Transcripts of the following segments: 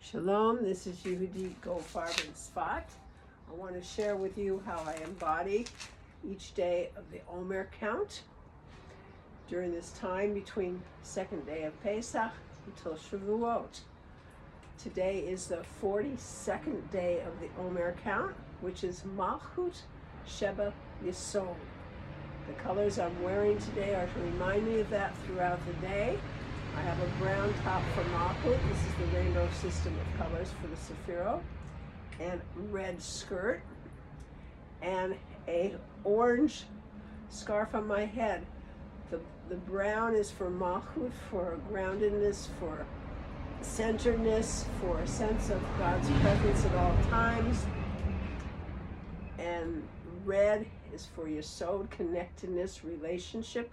Shalom, this is Yehudit Goldfarb Spot. I want to share with you how I embody each day of the Omer Count during this time between second day of Pesach until Shavuot. Today is the 42nd day of the Omer Count, which is Malchut Sheba Yesod. The colors I'm wearing today are to remind me of that throughout the day. I have a brown top for Malchut. This is the rainbow system of colors for the Sephiro, and red skirt, and a orange scarf on my head. The brown is for Malchut, for groundedness, for centeredness, for a sense of God's presence at all times. And red is for Yesod, connectedness, relationship.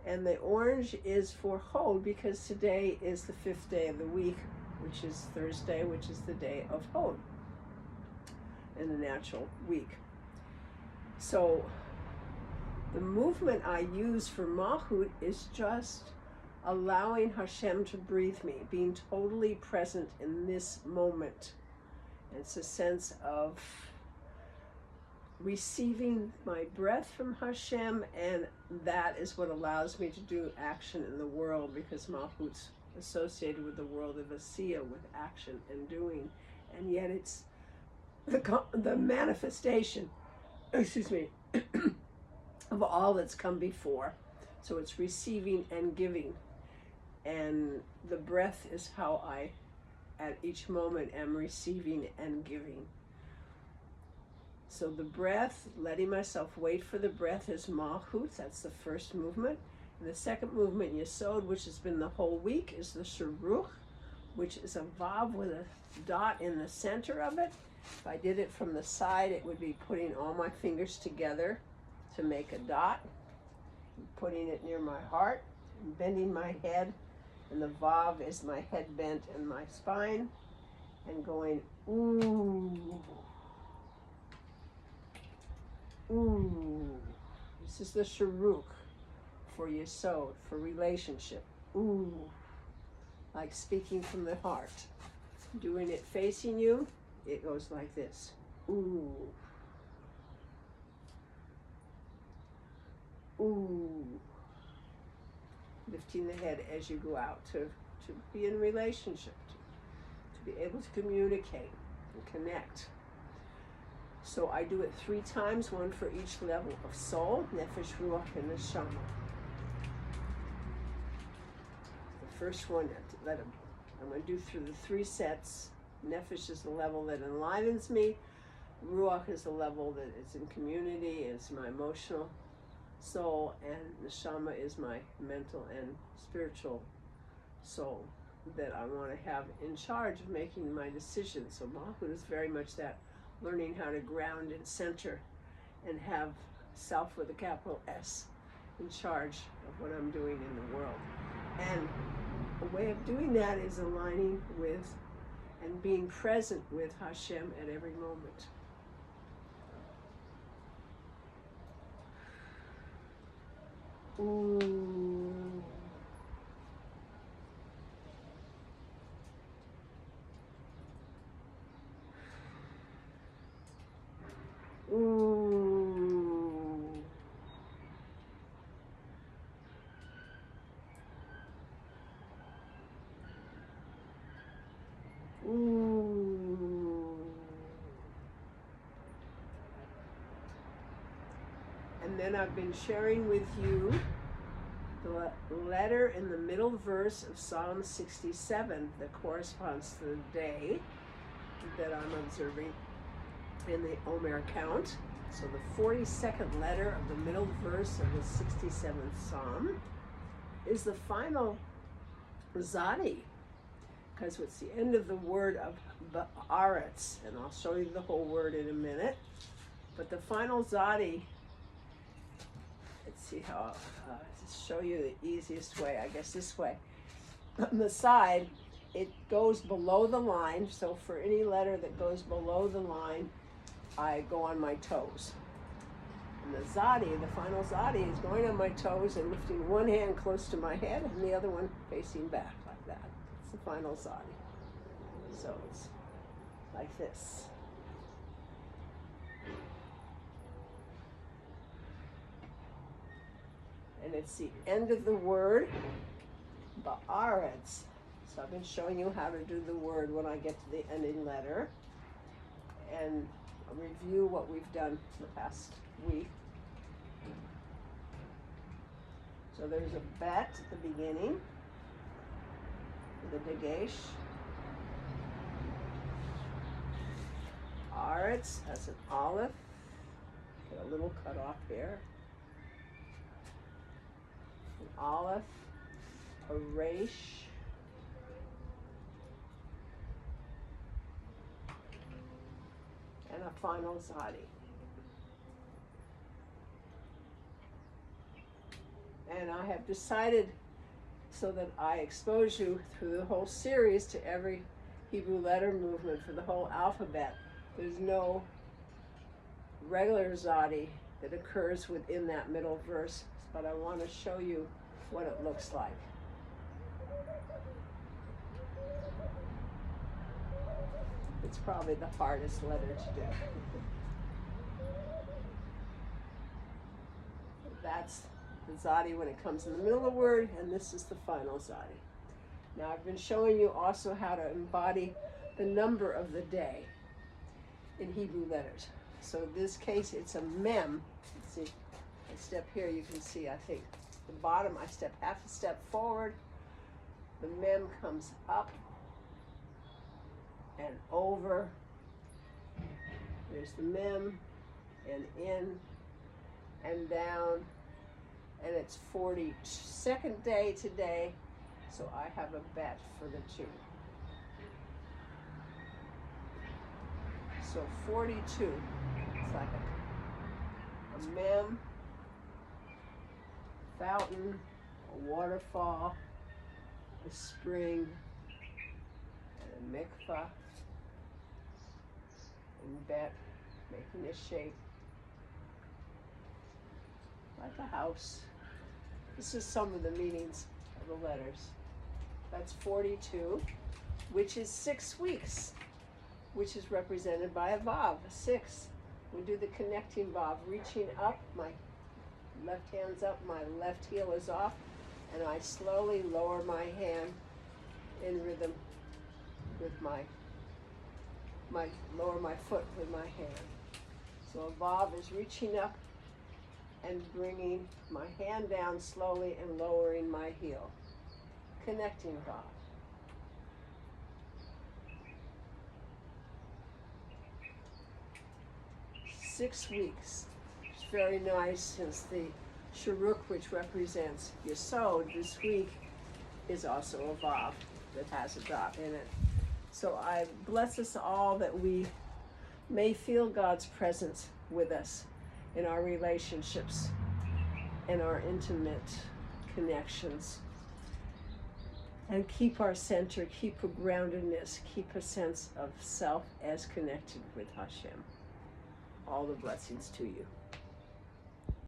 And the orange is for Hod, because today is the 5th day of the week, which is Thursday, which is the day of Hod in the natural week. So the movement I use for Malchut is just allowing Hashem to breathe me, being totally present in this moment. And it's a sense of receiving my breath from Hashem, and that is what allows me to do action in the world, because Malchut's associated with the world of Asiya, with action and doing, and yet it's the manifestation, of all that's come before. So it's receiving and giving, and the breath is how I, at each moment, am receiving and giving. So the breath, letting myself wait for the breath, is Malchut. That's the first movement. And the second movement, Yesod, which has been the whole week, is the Shuruk, which is a vav with a dot in the center of it. If I did it from the side, it would be putting all my fingers together to make a dot, putting it near my heart, and bending my head. And the vav is my head bent and my spine, and going, ooh. Ooh, this is the Shuruk for Yesod, for relationship. Ooh, like speaking from the heart. Doing it facing you, it goes like this. Ooh. Ooh. Lifting the head as you go out to be in relationship, to be able to communicate and connect. So I do it 3 times, one for each level of soul, Nefesh, Ruach, and Neshama. The first one, I'm going to do through the 3 sets. Nefesh is the level that enlivens me. Ruach is the level that is in community, is my emotional soul, and Neshama is my mental and spiritual soul that I want to have in charge of making my decisions. So Malchut is very much that, learning how to ground and center and have self with a capital S in charge of what I'm doing in the world. And a way of doing that is aligning with and being present with Hashem at every moment. Ooh. Ooh. Ooh. And then I've been sharing with you the letter in the middle verse of Psalm 67 that corresponds to the day that I'm observing in the Omer Count. So the 42nd letter of the middle verse of the 67th Psalm is the final Tzadi, because it's the end of the word of Ba'aretz, and I'll show you the whole word in a minute. But the final Tzadi, let's see how, to show you the easiest way, I guess this way. On the side, it goes below the line, so for any letter that goes below the line, I go on my toes. And the Tzadi, the final Tzadi, is going on my toes and lifting one hand close to my head and the other one facing back like that. It's the final Tzadi. So it's like this. And it's the end of the word, Ba'aretz. So I've been showing you how to do the word when I get to the ending letter. And I'll review what we've done the past week. So there's a bet at the beginning, the dagesh. Aretz has an aleph. Get a little cut off here. An aleph, a resh, and a final tzadi. And I have decided, so that I expose you through the whole series to every Hebrew letter movement for the whole alphabet. There's no regular tzadi that occurs within that middle verse, but I want to show you what it looks like. It's probably the hardest letter to do. That's the tzadi when it comes in the middle of the word, and this is the final tzadi. Now I've been showing you also how to embody the number of the day in Hebrew letters. So in this case, it's a mem. See, I step here, you can see, I think, the bottom, I step half a step forward, the mem comes up and over, there's the mem, and in, and down, and it's 42nd day today, so I have a bet for the two. So 42, it's like a mem, fountain, a waterfall, a spring, and a mikvah, and bet, making a shape like a house. This is some of the meanings of the letters. That's 42, which is 6 weeks, which is represented by a vav, a 6. We do the connecting vav, reaching up, my left hand's up, my left heel is off, and I slowly lower my hand in rhythm with lower my foot with my hand. So a vav is reaching up and bringing my hand down slowly and lowering my heel. Connecting vav. Six weeks. It's very nice since the Shuruk, which represents Yesod, this week is also a vav that has a dot in it. So I bless us all that we may feel God's presence with us in our relationships and our intimate connections. And keep our center, keep a groundedness, keep a sense of self as connected with Hashem. All the blessings to you.